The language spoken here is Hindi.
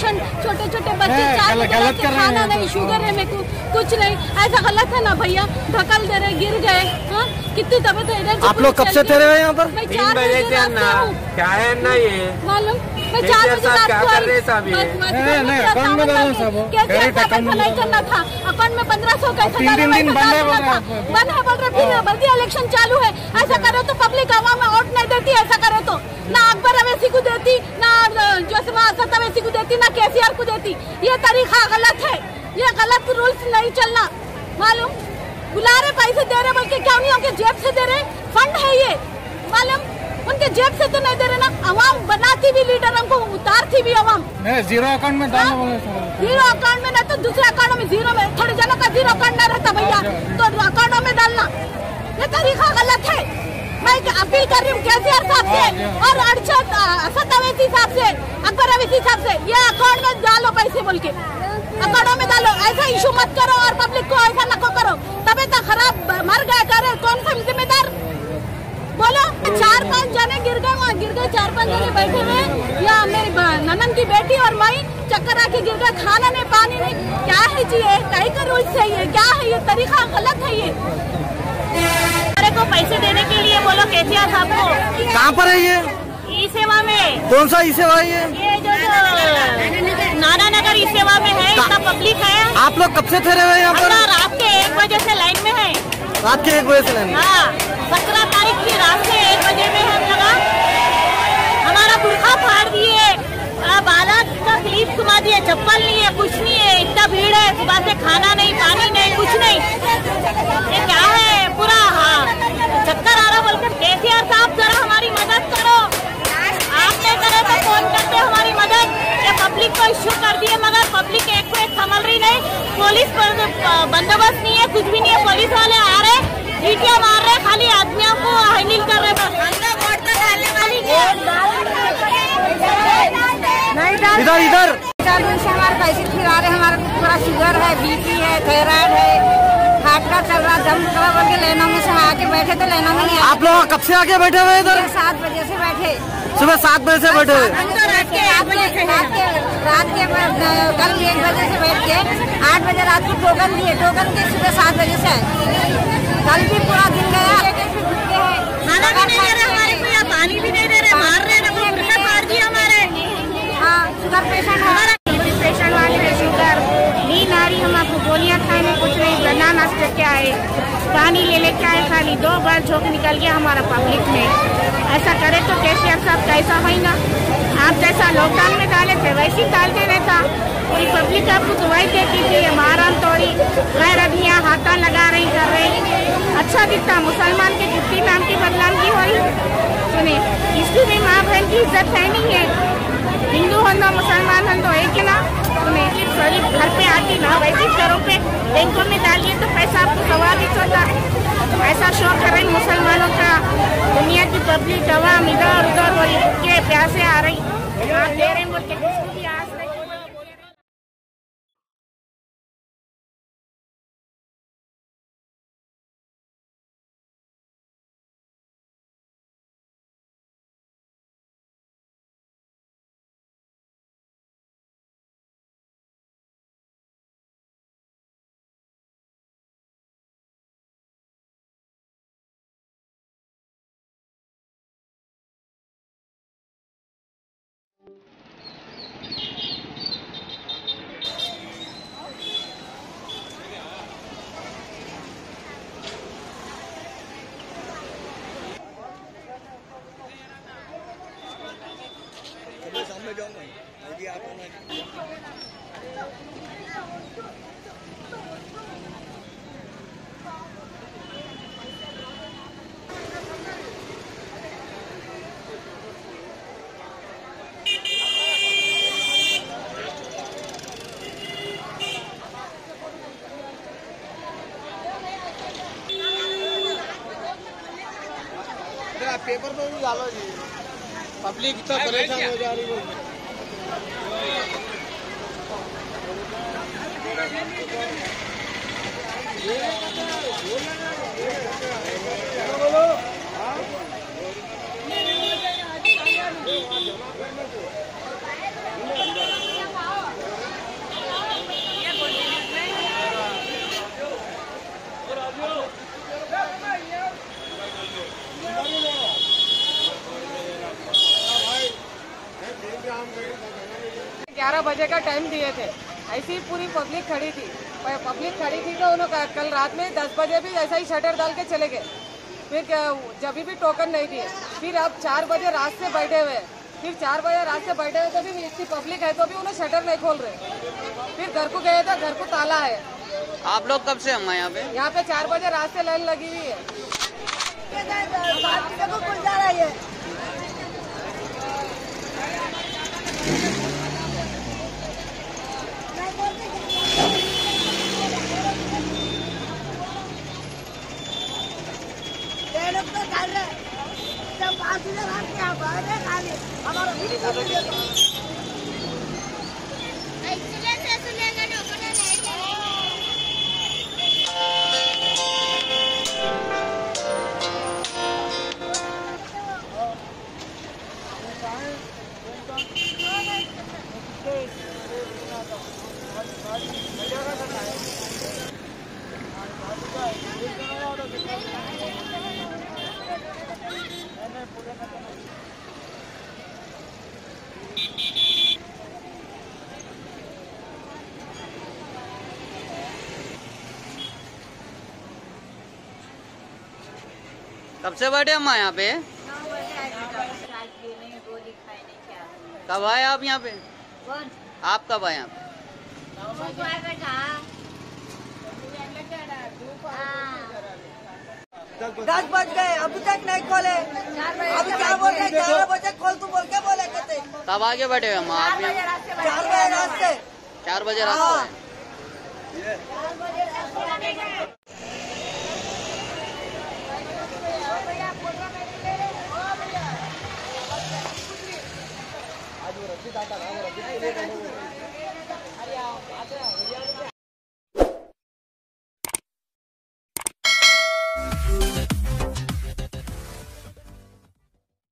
पेशेंट, छोटे छोटे बच्चे, खाना नहीं, शुगर है, मेरे को कुछ नहीं, ऐसा गलत है ना भैया। धकल दे रहे, गिर गए। कितनी तबीयत है। आप लोग कब से ठहरे हुए यहाँ पर? 3 बजे से ना, क्या है ना ये मालूम, मैं 4 बजे रात को आई। नहीं करना था अकाउंट में 1500 कैसे बन है बोल रहे, बल्कि इलेक्शन चालू है। ऐसा करे तो पब्लिक आवाम में वोट नहीं देती। ऐसा करे तो ना अकबर अवैसी को देती, ना जोशमा असद अवैसी को देती, ना केसीआर को देती। ये तरीका गलत है, ये गलत रूल्स नहीं चलना। मालूम, बुला रहे, पैसे दे रहे, बल्कि क्या उनके जेब से दे रहे, फंड है ये। मालूम, उनके जेब से तो नहीं दे रहे ना। अवाम बनाती भी लीडर, हमको उतारती भी अवाम। जीरो अकाउंट में डालना, जीरो अकाउंट में नहीं तो दूसरे अकाउंट में, जीरो में थोड़े जनों का जीरो अकाउंट नहीं रहता भैया, तो अकाउंटों में डालना ये तरीका गलत है। मैं अपील कर रही हूँ केसीआर साहब से और असद अवैसी साहब से, अकबर अवैसी साहब से, ये अकाउंट में डालो पैसे बोल के, अकाउंटों में डालो। ऐसा इशू मत करो और पब्लिक को ऐसा नको करो। तबीयत खराब, मर गए, करे कौन सा जिम्मेदार बोलो। 4-5 जने गिर गए, वहाँ गिर गए, 4-5 जने बैठे हुए। या मेरी ननन की बेटी और माई चक्कर आके गिर गए, खाना नहीं, पानी नहीं। क्या है जी ये? कहीं का रूल्स है ये? क्या है ये तरीका? गलत है ये। हमारे को पैसे देने के लिए बोलो केसीआर साहब को। कहाँ पर है ये? ई सेवा में। कौन सा ई सेवा है ये? जो नाना नगर ई सेवा में है। इतना पब्लिक है। आप लोग कब से ठहरे हुए यहाँ पर? रात के 1 बजे से लाइन में है। रात के 1 बजे से लाइन? हाँ, 17 तारीख की रात से 1 बजे में हम लगा, हमारा बुरखा फाड़ दिए, बालात का क्लिप घुमा दिए, चप्पल नहीं है, कुछ नहीं है। इतना भीड़ है, सुबह से खाना नहीं, पानी नहीं, कुछ नहीं। ये क्या है? पूरा चक्कर आ रहा। बोलकर केसीआर साहब जरा हमारी मदद करो। आप नहीं करे तो कौन करते हमारी मदद? ये पब्लिक को इश्यू कर दिए, मगर पब्लिक एक को एक संभल रही नहीं। पुलिस बंदोबस्त नहीं है, कुछ भी नहीं है। पुलिस वाले आ रहे, चीटियां मार रहे, खाली आदमियों को हैंडल कर रहे। इधर इधर से हमारे पैसे फिरा रहे। हमारा पूरा शुगर है, बीपी है, थायराइड है, हार्ट का चल रहा, दम का बोल के लेना में से आके बैठे थे, लेना में नहीं। आप लोग कब से आके बैठे हुए इधर? 7 बजे से बैठे। सुबह 7 बजे से बैठे हुए? रात के कल 1 बजे से बैठ के 8 बजे रात को टोकन दिए, टोकन के सुबह 7 बजे से कल भी पूरा दिन गया। खाना भी नहीं दे रहे हमारे को, या पानी भी नहीं दे रहे, मार रहे ना, बुरखा फाड़ दिए हमारे। हाँ, शुगर पेशेंट हमारा पेशेंट वाले है, शुगर नींद आ रही। हम आपको गोलियाँ खाए में कुछ नहीं, बनाना लेके आए, पानी ले लेके आए, खाली 2 बार झोंक निकल गया हमारा पब्लिक में। ऐसा करे तो केसीआर साहब कैसा है ना, आप जैसा लॉकडाउन में डाले थे वैसे डालते रहता। पूरी पब्लिक आपको दवाई देती थी, माराम तोड़ी, गैर अभियां हाथा लगा रही, कर रही। अच्छा दिखता, मुसलमान की जुत्ती नाम की बदनाम की हुई। सुने, इसकी भी माँ बहन की इज्जत है नहीं है। हिंदू हो ना मुसलमान हो तो एक ना। सुने, घर पे आती ना, वैसे घरों पे बैंकों में डालिए तो पैसा आपको स्वादिष्ट होता। ऐसा शौक कर रही मुसलमानों का। दुनिया की पब्लिक अवाम इधर उधर हो के प्यासे आ रही, आप दे रहे बोल के किसको भी आज तक। सामने जाऊंगा, यदि आप पेपर पे भी डालो जी, पब्लिक तो परेशान हो जा रही है। 12 बजे का टाइम दिए थे। ऐसी पूरी पब्लिक खड़ी थी तो उन्होंने कल रात में 10 बजे भी ऐसा ही शटर डाल के चले गए। फिर जब भी टोकन नहीं दिए, फिर अब 4 बजे रात से बैठे हुए, फिर 4 बजे रात से बैठे हुए तो भी इतनी पब्लिक है तो भी उन्हें शटर नहीं खोल रहे। फिर घर को गए तो घर को ताला है। आप लोग कब से हम यहाँ पे? यहाँ पे 4 बजे रात से लाइन लगी हुई है। कब से बैठे हम यहाँ पे? कब आए आप यहाँ पे? कौन? आप कब आए यहाँ पे? 10 बज गए, अभी तक नहीं खोले। अभी क्या बोल रहे? 11 बजे खोल, तू बोल के बोले कहते। कब आगे बैठे हम? आप 4 बजे रात से। 4 बजे रात को आए। आज वो रस्सी दाता